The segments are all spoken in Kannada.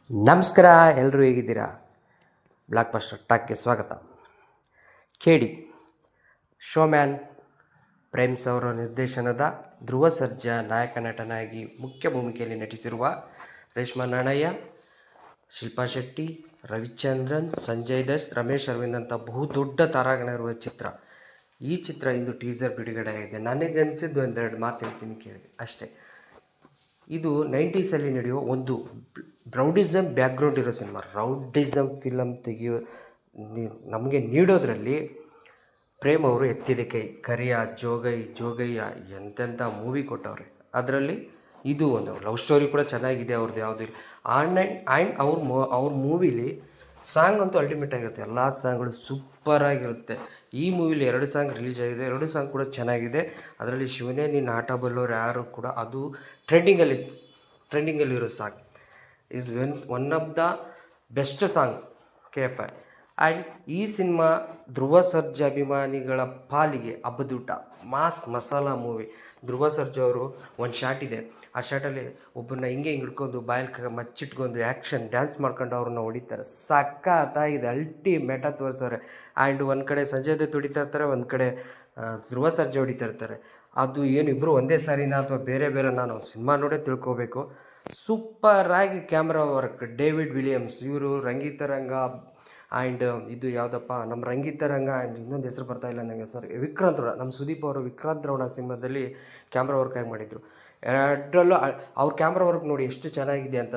ನಮಸ್ಕಾರ, ಎಲ್ಲರೂ ಹೇಗಿದ್ದೀರಾ? ಬ್ಲಾಕ್ ಬಸ್ಟರ್ ಟಾಕ್ಗೆ ಸ್ವಾಗತ. ಕೇಳಿ, ಶೋಮ್ಯಾನ್ ಪ್ರೇಮ್ಸ್ ಅವರ ನಿರ್ದೇಶನದ ಧ್ರುವ ಸರ್ಜಾ ನಾಯಕ ನಟನಾಗಿ ಮುಖ್ಯ ಭೂಮಿಕೆಯಲ್ಲಿ ನಟಿಸಿರುವ ರೇಷ್ಮಾ ನಾಣಯ್ಯ, ಶಿಲ್ಪಾ ಶೆಟ್ಟಿ, ರವಿಚಂದ್ರನ್, ಸಂಜಯ್ ದತ್, ರಮೇಶ್ ಅರವಿಂದ್ ಅಂತ ಬಹುದೊಡ್ಡ ತಾರಾಗಣ ಇರುವ ಚಿತ್ರ. ಈ ಚಿತ್ರ ಇಂದು ಟೀಸರ್ ಬಿಡುಗಡೆ ಆಗಿದೆ. ನನಗನ್ಸಿದ್ದು ಒಂದೆರಡು ಮಾತು ಹೇಳ್ತೀನಿ ಕೇಳಿ ಅಷ್ಟೇ. ಇದು 90ಸಲ್ಲಿ ನಡೆಯುವ ಒಂದು ರೌಡಿಸಮ್ ಬ್ಯಾಕ್ಗ್ರೌಂಡ್ ಇರೋ ಸಿನಿಮಾ. ರೌಡಿಸಮ್ ಫಿಲಮ್ ನಮಗೆ ನೀಡೋದ್ರಲ್ಲಿ ಪ್ರೇಮ್ ಅವರು ಎತ್ತಿದ ಕೈ. ಕರಿಯ, ಜೋಗಯ್ಯ ಎಂತೆಂಥ ಮೂವಿ ಕೊಟ್ಟವ್ರೆ. ಅದರಲ್ಲಿ ಇದು ಒಂದು ಲವ್ ಸ್ಟೋರಿ ಕೂಡ ಚೆನ್ನಾಗಿದೆ ಅವ್ರದ್ದು, ಯಾವುದೂ ಇಲ್ಲ. ಆ್ಯಂಡ್ ಅವ್ರ ಮೂವಿಲಿ ಸಾಂಗ್ ಅಂತೂ ಅಲ್ಟಿಮೇಟ್ ಆಗಿರುತ್ತೆ. ಎಲ್ಲ ಸಾಂಗ್ಗಳು ಸೂಪರಾಗಿರುತ್ತೆ. ಈ ಮೂವಿಲಿ 2 ಸಾಂಗ್ ರಿಲೀಸ್ ಆಗಿದೆ. 2 ಸಾಂಗ್ ಕೂಡ ಚೆನ್ನಾಗಿದೆ. ಅದರಲ್ಲಿ ಶಿವನೇ ನೀನು ಆಟ ಬಲ್ಲೋರು ಯಾರು ಕೂಡ ಅದು ಟ್ರೆಂಡಿಂಗಲ್ಲಿರೋ song is one of the best song KFI. And ಈ ಸಿನಿಮಾ ಧ್ರುವ ಸರ್ಜಾ ಅಭಿಮಾನಿಗಳ ಪಾಲಿಗೆ ಹಬ್ಬದೂಟ, ಮಾಸ್ ಮಸಾಲಾ ಮೂವಿ. ಧ್ರುವ ಸರ್ಜಾ ಅವರು ಒಂದು ಶಾಟ್ ಇದೆ. ಆ ಶಾಟಲ್ಲಿ ಒಬ್ಬರನ್ನ ಹಿಂಗೆ ಹಿಡ್ಕೊಂಡು ಬಾಯಲ್ಲಿ ಮಚ್ಚಿಟ್ಕೊಂಡು ಆ್ಯಕ್ಷನ್ ಡ್ಯಾನ್ಸ್ ಮಾಡ್ಕೊಂಡು ಅವ್ರನ್ನ ಹೊಡಿತಾರೆ. ಸಖತ್ತಾಗಿದೆ, ಅಲ್ಟಿಮೇಟಾಗಿ ತೋರಿಸೋರೆ. ಆ್ಯಂಡ್ ಒಂದು ಕಡೆ ಸಂಜಯ್ ದತ್ ಹೊಡಿತಾ ಇರ್ತಾರೆ, ಒಂದು ಕಡೆ ಧ್ರುವ ಸರ್ಜಾ ಹೊಡಿತಾ ಇರ್ತಾರೆ. ಅದು ಏನು ಇಬ್ಬರು ಒಂದೇ ಸಾರಿನಾ ಅಥವಾ ಬೇರೆ ನಾನು ಸಿನಿಮಾ ನೋಡೇ ತಿಳ್ಕೋಬೇಕು. ಸೂಪರಾಗಿ ಕ್ಯಾಮ್ರಾ ವರ್ಕ್. ಡೇವಿಡ್ ವಿಲಿಯಮ್ಸ್ ಇವರು ರಂಗಿತರಂಗ ಆ್ಯಂಡ್ ಇದು ಯಾವುದಪ್ಪ ನಮ್ಮ ರಂಗಿತರಂಗ ಆ್ಯಂಡ್ ಇನ್ನೊಂದು ಹೆಸರು ಬರ್ತಾಯಿಲ್ಲ ನನಗೆ, ಸಾರಿ, ವಿಕ್ರಾಂತ್ ರೌಡ. ನಮ್ಮ ಸುದೀಪ್ ಅವರು ವಿಕ್ರಾಂತ್ ರೌಡ ಸಿನಿಮಾದಲ್ಲಿ ಕ್ಯಾಮ್ರಾ ವರ್ಕ್ ಆಗಿ ಮಾಡಿದರು. ಎರಡರಲ್ಲೂ ಅವ್ರ ಕ್ಯಾಮ್ರಾ ವರ್ಕ್ ನೋಡಿ ಎಷ್ಟು ಚೆನ್ನಾಗಿದೆ ಅಂತ.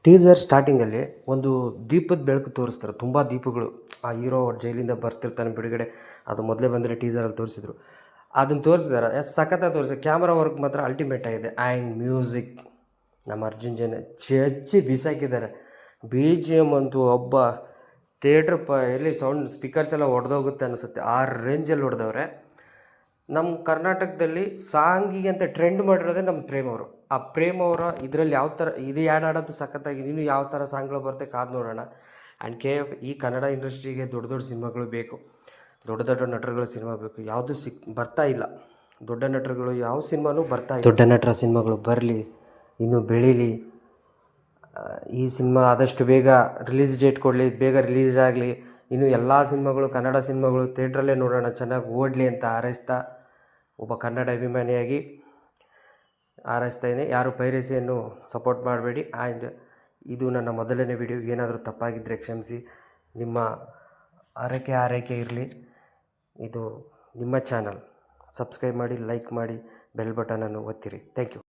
ಟೀಸರ್ ಸ್ಟಾರ್ಟಿಂಗಲ್ಲಿ ಒಂದು ದೀಪದ ಬೆಳಕು ತೋರಿಸ್ತಾರೆ, ತುಂಬ ದೀಪಗಳು. ಆ ಹೀರೋ ಜೈಲಿಂದ ಬರ್ತಿರ್ತಾನೆ ಬಿಡುಗಡೆ, ಅದು ಮೊದಲೇ ಬಂದರೆ ಟೀಸರಲ್ಲಿ ತೋರಿಸಿದ್ರು. ಅದನ್ನು ತೋರಿಸಿದಾರೆ, ಸಖತ್ತಾಗಿ ತೋರಿಸಿದ್ದಾರೆ. ಕ್ಯಾಮ್ರಾ ವರ್ಕ್ ಮಾತ್ರ ಅಲ್ಟಿಮೇಟ್ ಆಗಿದೆ. ಆ್ಯಂಡ್ ಮ್ಯೂಸಿಕ್ ನಮ್ಮ ಅರ್ಜುನ್ ಜನ ಚಚ್ಚಿ ಬಿಸಾಕಿದ್ದಾರೆ. BGM ಅಂತೂ ಒಬ್ಬ ಥಿಯೇಟ್ರ್ ಎಲ್ಲಿ ಸೌಂಡ್ ಸ್ಪೀಕರ್ಸ್ ಎಲ್ಲ ಒಡೆದೋಗುತ್ತೆ ಅನಿಸುತ್ತೆ, ಆ ರೇಂಜಲ್ಲಿ ಹೊಡೆದವ್ರೆ. ನಮ್ಮ ಕರ್ನಾಟಕದಲ್ಲಿ ಸಾಂಗಿಗೆ ಅಂತ ಟ್ರೆಂಡ್ ಮಾಡಿರೋದೇ ನಮ್ಮ ಪ್ರೇಮ್ ಅವರು. ಆ ಪ್ರೇಮ್ ಅವರ ಇದರಲ್ಲಿ ಯಾವ ಥರ ಇದು ಯಾಡ್ ಆಡೋದು ಸಖತ್ತಾಗಿ, ಇನ್ನೂ ಯಾವ ಥರ ಸಾಂಗ್ಗಳು ಬರುತ್ತೆ ಕಾದು ನೋಡೋಣ. ಆ್ಯಂಡ್ ಈ ಕನ್ನಡ ಇಂಡಸ್ಟ್ರಿಗೆ ದೊಡ್ಡ ಸಿನಿಮಾಗಳು ಬೇಕು, ದೊಡ್ಡ ನಟರುಗಳ ಸಿನಿಮಾ ಬೇಕು. ಯಾವುದು ಬರ್ತಾ ಇಲ್ಲ. ದೊಡ್ಡ ನಟರುಗಳು ಯಾವ ಸಿನಿಮಾನೂ ಬರ್ತಾ ಇಲ್ಲ. ದೊಡ್ಡ ನಟರ ಸಿನಿಮಾಗಳು ಬರಲಿ, ಇನ್ನೂ ಬೆಳೀಲಿ. ಈ ಸಿನಿಮಾ ಆದಷ್ಟು ಬೇಗ ರಿಲೀಸ್ ಡೇಟ್ ಕೊಡಲಿ, ಬೇಗ ರಿಲೀಸ್ ಆಗಲಿ. ಇನ್ನು ಎಲ್ಲ ಸಿನಿಮಾಗಳು, ಕನ್ನಡ ಸಿನಿಮಾಗಳು ಥಿಯೇಟ್ರಲ್ಲೇ ನೋಡೋಣ, ಚೆನ್ನಾಗಿ ಓಡಲಿ ಅಂತ ಹಾರೈಸ್ತಾ, ಒಬ್ಬ ಕನ್ನಡ ಅಭಿಮಾನಿಯಾಗಿ ಹಾರೈಸ್ತಾಯಿದ್ದೀನಿ. ಯಾರು ಪೈರಸಿಯನ್ನು ಸಪೋರ್ಟ್ ಮಾಡಬೇಡಿ. ಆ್ಯಂಡ್ ಇದು ನನ್ನ ಮೊದಲನೇ ವಿಡಿಯೋ. ಏನಾದರೂ ತಪ್ಪಾಗಿದ್ದರೆ ಕ್ಷಮಿಸಿ. ನಿಮ್ಮ ಆರೈಕೆ ಇರಲಿ. ಇದು ನಿಮ್ಮ ಚಾನಲ್. ಸಬ್ಸ್ಕ್ರೈಬ್ ಮಾಡಿ, ಲೈಕ್ ಮಾಡಿ, ಬೆಲ್ ಬಟನನ್ನು ಒತ್ತಿರಿ. Thank you.